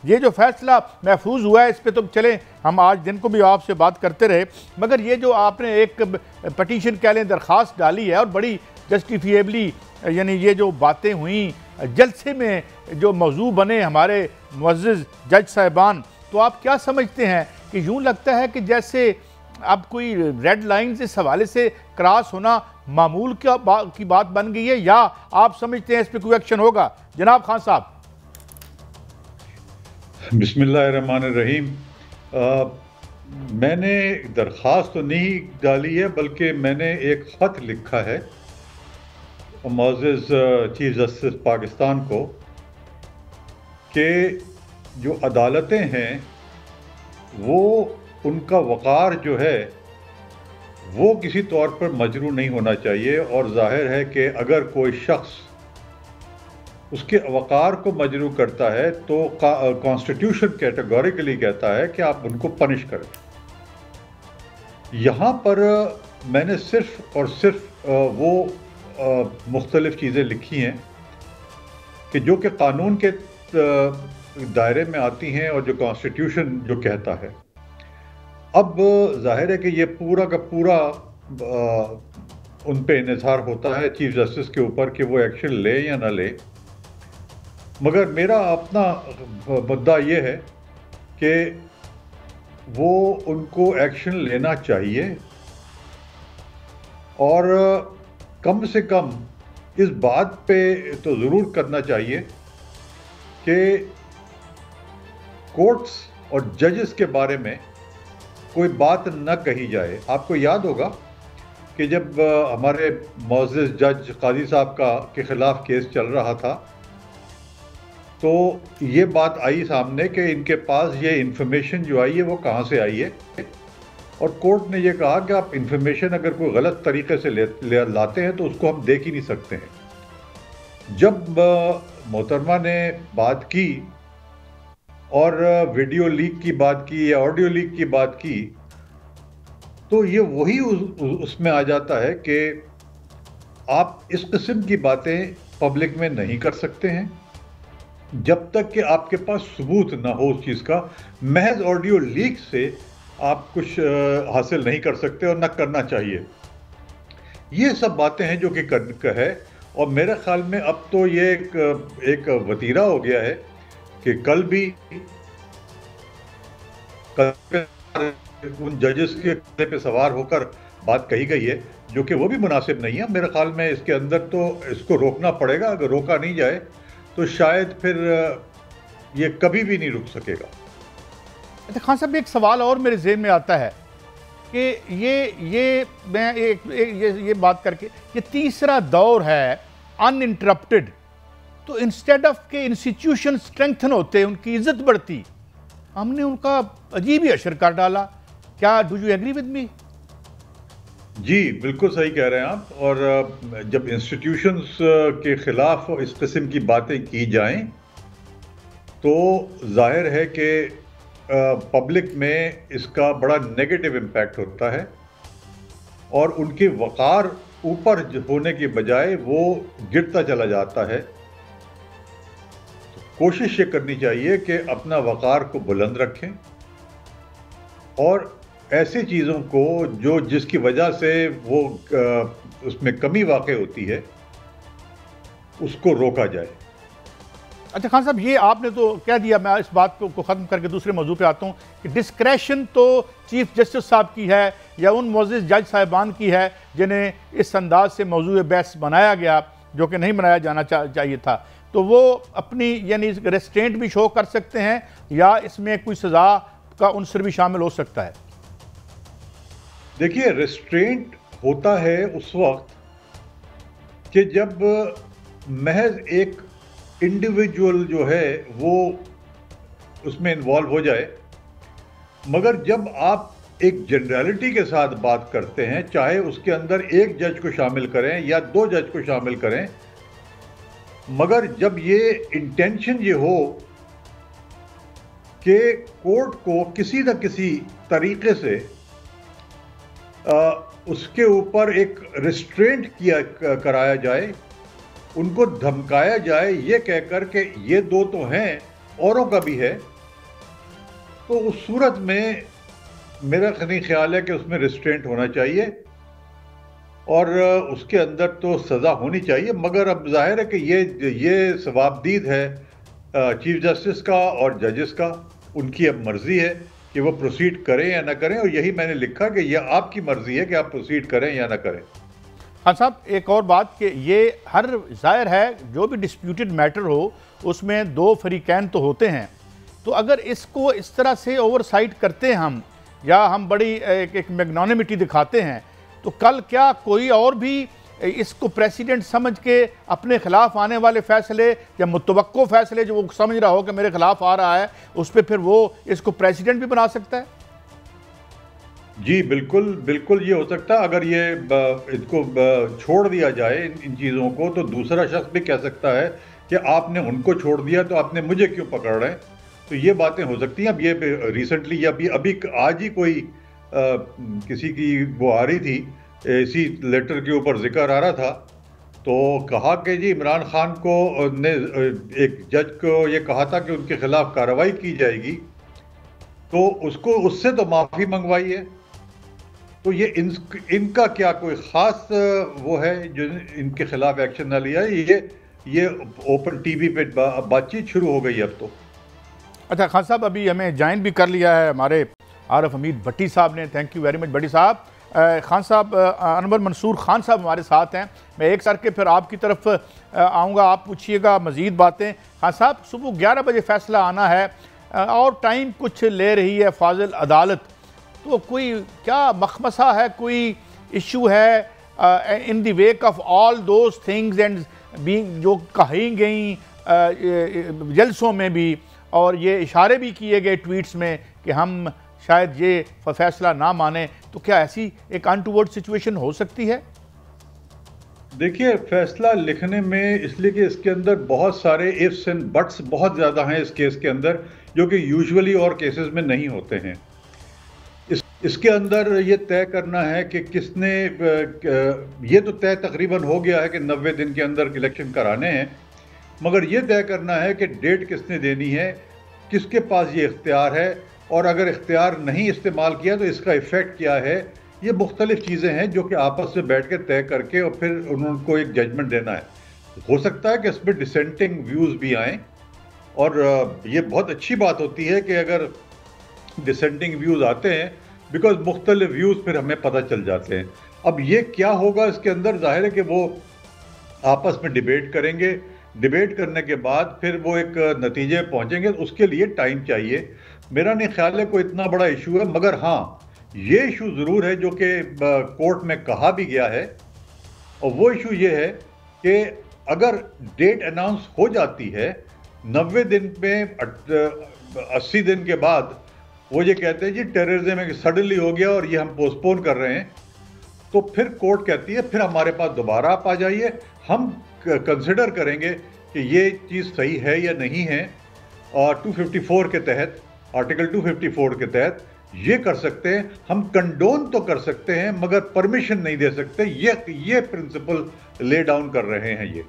یہ جو فیصلہ محفوظ ہوا ہے اس پہ تو چلیں ہم آج دن کو بھی آپ سے بات کرتے رہے، مگر یہ جو آپ نے ایک پٹیشن کہہ لیں درخواست ڈالی ہے اور بڑی جسٹیفیبلی یعنی یہ جو باتیں ہوئیں جلسے میں جو موضوع بنے ہمارے معزز جج صاحبان، تو آپ کیا سمجھتے ہیں کہ یوں لگتا ہے کہ جیسے اب کوئی ریڈ لائنز اس حوالے سے کراس ہونا معمول کی بات بن گئی ہے، یا آپ سمجھتے ہیں اس پہ کوئی ایکشن ہوگا؟ جناب خان صاحب۔ بسم اللہ الرحمن الرحیم۔ میں نے درخواست تو نہیں ڈالی ہے، بلکہ میں نے ایک خط لکھا ہے معزز چیف جسٹس پاکستان کو کہ جو عدالتیں ہیں وہ ان کا وقار جو ہے وہ کسی طور پر مجروح نہیں ہونا چاہیے، اور ظاہر ہے کہ اگر کوئی شخص اس کے وقار کو مجروح کرتا ہے تو کانسٹیٹیوشن کیٹیگوریکلی کہتا ہے کہ آپ ان کو پنش کریں۔ یہاں پر میں نے صرف اور صرف وہ مختلف چیزیں لکھی ہیں کہ جو کہ قانون کے دائرے میں آتی ہیں اور جو کانسٹیٹیوشن جو کہتا ہے۔ اب ظاہر ہے کہ یہ پورا کا پورا ان پہ انحصار ہوتا ہے چیف جسٹس کے اوپر کہ وہ ایکشن لے یا نہ لے، مگر میرا اپنا مدعا یہ ہے کہ وہ ان کو ایکشن لینا چاہیے، اور کم سے کم اس بات پہ تو ضرور کرنا چاہیے کہ کورٹس اور ججز کے بارے میں کوئی بات نہ کہی جائے۔ آپ کو یاد ہوگا کہ جب ہمارے معزز جج قاضی صاحب کے خلاف کیس چل رہا تھا تو یہ بات آئی سامنے کہ ان کے پاس یہ انفارمیشن جو آئی ہے وہ کہاں سے آئی ہے، اور کورٹ نے یہ کہا کہ آپ انفارمیشن اگر کوئی غلط طریقے سے لاتے ہیں تو اس کو ہم دیکھ ہی نہیں سکتے ہیں۔ جب محترمہ نے بات کی اور ویڈیو لیک کی بات کی یا آڈیو لیک کی بات کی تو یہ وہی اس میں آ جاتا ہے کہ آپ اس قسم کی باتیں پبلک میں نہیں کر سکتے ہیں جب تک کہ آپ کے پاس ثبوت نہ ہو اس چیز کا۔ محض آڈیو لیک سے آپ کچھ حاصل نہیں کر سکتے اور نہ کرنا چاہیے۔ یہ سب باتیں ہیں جو کہ ہے، اور میرے خیال میں اب تو یہ ایک وتیرہ ہو گیا ہے کہ کل بھی ان ججز کے کندھے پہ سوار ہو کر بات کہی گئی ہے جو کہ وہ بھی مناسب نہیں ہے۔ میرے خیال میں اس کے اندر تو اس کو روکنا پڑے گا، اگر روکا نہیں جائے تو شاید پھر یہ کبھی بھی نہیں رک سکے گا۔ خان صاحب ایک سوال اور میرے ذہن میں آتا ہے کہ یہ بات کر کے یہ تیسرا دور ہے ان انٹرپٹڈ، تو انسٹیڈ آف کہ انسٹیٹیوشن اسٹرینگتھن ہوتے ان کی عزت بڑھتی، ہم نے ان کا عجیب ہی اشر کر ڈالا۔ کیا do you agree with me? جی بالکل صحیح کہہ رہے ہیں آپ، اور جب انسٹیٹیوشنز کے خلاف اس قسم کی باتیں کی جائیں تو ظاہر ہے کہ پبلک میں اس کا بڑا نیگیٹو امپیکٹ ہوتا ہے، اور ان کے وقار اوپر ہونے کی بجائے وہ گرتا چلا جاتا ہے۔ کوشش یہ کرنی چاہیے کہ اپنا وقار کو بلند رکھیں، اور ایسی چیزوں کو جس کی وجہ سے وہ اس میں کمی واقع ہوتی ہے اس کو روکا جائے۔ اچھا خان صاحب، یہ آپ نے تو کہہ دیا، میں اس بات کو ختم کر کے دوسرے موضوع پہ آتا ہوں کہ ڈسکریشن تو چیف جسٹس صاحب کی ہے یا ان معزز جج صاحبان کی ہے جنہیں اس انداز سے موضوع بحث بنایا گیا جو کہ نہیں بنایا جانا چاہیے تھا، تو وہ اپنی یعنی ریسٹرینٹ بھی شو کر سکتے ہیں یا اس میں کوئی سزا کا عنصر بھی شامل ہو سکتا ہے؟ دیکھیے، ریسٹرینٹ ہوتا ہے اس وقت کہ جب محض ایک انڈیویجول جو ہے وہ اس میں انوالو ہو جائے، مگر جب آپ ایک جنرالٹی کے ساتھ بات کرتے ہیں، چاہے اس کے اندر ایک جج کو شامل کریں یا دو جج کو شامل کریں، مگر جب یہ انٹینشن یہ ہو کہ کورٹ کو کسی نہ کسی طریقے سے اس کے اوپر ایک ریسٹرینٹ کرایا جائے، ان کو دھمکایا جائے یہ کہہ کر کہ یہ دو تو ہیں اوروں کا بھی ہے، تو اس صورت میں میرا خیال ہے کہ اس میں ریسٹرینٹ ہونا چاہیے اور اس کے اندر تو سزا ہونی چاہیے، مگر اب ظاہر ہے کہ یہ ثوابدید ہے چیف جسٹس کا اور ججز کا، ان کی اب مرضی ہے کہ وہ پروسیڈ کریں یا نہ کریں، اور یہی میں نے لکھا کہ یہ آپ کی مرضی ہے کہ آپ پروسیڈ کریں یا نہ کریں۔ خان صاحب ایک اور بات کہ یہ ہر ظاہر ہے جو بھی ڈسپیوٹڈ میٹر ہو اس میں دو فریقین تو ہوتے ہیں، تو اگر اس کو اس طرح سے اوور سائٹ کرتے ہیں ہم، یا ہم بڑی ایک میگنانیمٹی دکھاتے ہیں، تو کل کیا کوئی اور بھی اس کو پریسیڈنٹ سمجھ کے اپنے خلاف آنے والے فیصلے یا متوقع فیصلے جو وہ سمجھ رہا ہو کہ میرے خلاف آ رہا ہے، اس پہ پھر وہ اس کو پریسیڈنٹ بھی بنا سکتا ہے؟ جی بالکل بالکل یہ ہو سکتا ہے، اگر یہ اس کو چھوڑ دیا جائے ان چیزوں کو، تو دوسرا شخص بھی کہہ سکتا ہے کہ آپ نے ان کو چھوڑ دیا تو آپ نے مجھے کیوں پکڑ رہے ہیں، تو یہ باتیں ہو سکتی ہیں۔ اب یہ ریسنٹلی ابھی آج ہی کوئی کسی کی وہ آ رہی تھی، اسی لیٹر کے اوپر ذکر آ رہا تھا، تو کہا کہ جی عمران خان کو نے ایک جج کو یہ کہا تھا کہ ان کے خلاف کارروائی کی جائے گی، تو اس سے تو معافی منگوائی ہے، تو یہ ان کا کیا کوئی خاص وہ ہے جو ان کے خلاف ایکشن نہ لیا ہے؟ یہ اوپن ٹی وی پہ بات چیت شروع ہو گئی اب تو۔ اچھا خان صاحب ابھی ہمیں جوائن بھی کر لیا ہے ہمارے عارف حمید بھٹی صاحب نے، تھینک یو ویری مچ بھٹی صاحب۔ خان صاحب انور منصور خان صاحب ہمارے ساتھ ہیں، میں ایک سر کے پھر آپ کی طرف آؤں گا، آپ پوچھیے گا مزید باتیں۔ خان صاحب صبح 11 بجے فیصلہ آنا ہے اور ٹائم کچھ لے رہی ہے فاضل عدالت، تو کوئی کیا مخمصہ ہے، کوئی ایشو ہے in the wake of all those things and being جو کہیں گئیں جلسوں میں بھی، اور یہ اشارے بھی کیے گئے ٹویٹس میں کہ ہم شاید یہ فیصلہ نہ مانیں، تو کیا ایسی ایک انٹوورڈ سچویشن ہو سکتی ہے؟ دیکھیے فیصلہ لکھنے میں اس لیے کہ اس کے اندر بہت سارے ifs and buts بہت زیادہ ہیں اس کیس کے اندر، جو کہ یوزولی اور کیسز میں نہیں ہوتے ہیں۔ اس کے اندر یہ طے کرنا ہے کہ کس نے، یہ تو طے تقریباً ہو گیا ہے کہ 90 دن کے اندر الیکشن کرانے ہیں، مگر یہ طے کرنا ہے کہ ڈیٹ کس نے دینی ہے، کس کے پاس یہ اختیار ہے، اور اگر اختیار نہیں استعمال کیا تو اس کا ایفیکٹ کیا ہے۔ یہ مختلف چیزیں ہیں جو کہ آپس میں بیٹھ کے طے کر کے اور پھر انہوں کو ایک ججمنٹ دینا ہے۔ ہو سکتا ہے کہ اس میں ڈسینٹنگ ویوز بھی آئیں، اور یہ بہت اچھی بات ہوتی ہے کہ اگر ڈسینٹنگ ویوز آتے ہیں، بیکاز مختلف ویوز پھر ہمیں پتہ چل جاتے ہیں۔ اب یہ کیا ہوگا اس کے اندر، ظاہر ہے کہ وہ آپس میں ڈیبیٹ کریں گے، ڈیبیٹ کرنے کے بعد پھر وہ ایک نتیجے پہنچیں گے، اس کے لیے ٹائم چاہیے۔ میرا نہیں خیال ہے کوئی اتنا بڑا ایشو ہے، مگر ہاں یہ ایشو ضرور ہے جو کہ کورٹ میں کہا بھی گیا ہے، اور وہ ایشو یہ ہے کہ اگر ڈیٹ اناؤنس ہو جاتی ہے 90 دن میں، 80 دن کے بعد وہ یہ کہتے ہیں جی ٹیررزم میں سڈنلی ہو گیا اور یہ ہم پوسٹپون کر رہے ہیں، تو پھر کورٹ کہتی ہے پھر ہمارے پاس دوبارہ آپ آ جائیے، ہم کنسیڈر کریں گے کہ یہ چیز صحیح ہے یا نہیں ہے، اور 254 کے تحت، آرٹیکل 254 کے تحت یہ کر سکتے ہیں۔ ہم کنڈون تو کر سکتے ہیں مگر پرمیشن نہیں دے سکتے، یہ پرنسپل لے ڈاؤن کر رہے ہیں یہ۔